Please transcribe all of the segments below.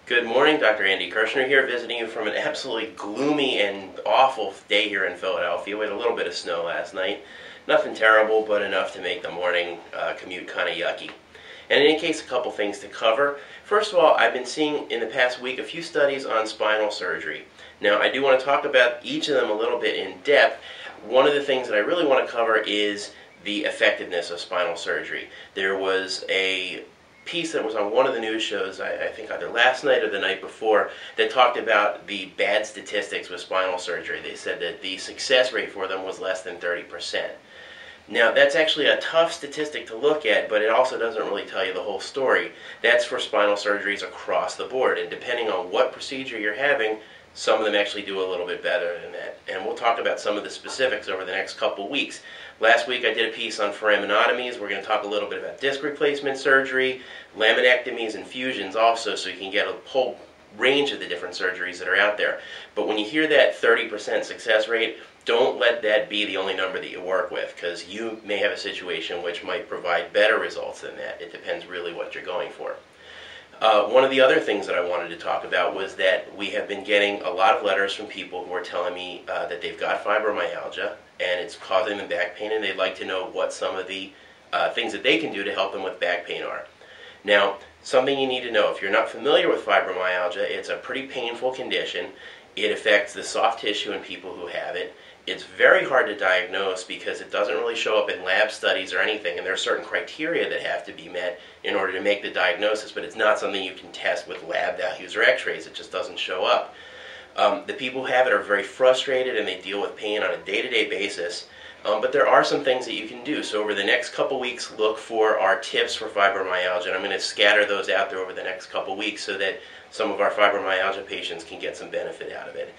Good morning, Dr. Andy Kirshner here, visiting you from an absolutely gloomy and awful day here in Philadelphia. We had a little bit of snow last night. Nothing terrible, but enough to make the morning commute kind of yucky. And in any case, a couple things to cover. First of all, I've been seeing in the past week a few studies on spinal surgery. Now, I do want to talk about each of them a little bit in depth. One of the things that I really want to cover is the effectiveness of spinal surgery. There was a piece that was on one of the news shows, I think either last night or the night before, that talked about the bad statistics with spinal surgery. They said that the success rate for them was less than 30%. Now, that's actually a tough statistic to look at, but it also doesn't really tell you the whole story. That's for spinal surgeries across the board, and depending on what procedure you're having, some of them actually do a little bit better than that. And we'll talk about some of the specifics over the next couple weeks. Last week I did a piece on foraminotomies. We're going to talk a little bit about disc replacement surgery, laminectomies, and fusions also, so you can get a whole range of the different surgeries that are out there. But when you hear that 30% success rate, don't let that be the only number that you work with, because you may have a situation which might provide better results than that. It depends really what you're going for. One of the other things that I wanted to talk about was that we have been getting a lot of letters from people who are telling me that they've got fibromyalgia and it's causing them back pain, and they'd like to know what some of the things that they can do to help them with back pain are. Now, something you need to know, if you're not familiar with fibromyalgia, it's a pretty painful condition. It affects the soft tissue in people who have it. It's very hard to diagnose because it doesn't really show up in lab studies or anything, and there are certain criteria that have to be met in order to make the diagnosis, but it's not something you can test with lab values or x-rays. It just doesn't show up. The people who have it are very frustrated and they deal with pain on a day-to-day basis, but there are some things that you can do. So over the next couple weeks, look for our tips for fibromyalgia, and I'm going to scatter those out there over the next couple weeks so that some of our fibromyalgia patients can get some benefit out of it.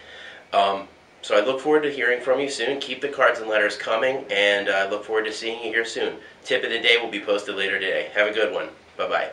So I look forward to hearing from you soon. Keep the cards and letters coming, and I look forward to seeing you here soon. Tip of the day will be posted later today. Have a good one. Bye-bye.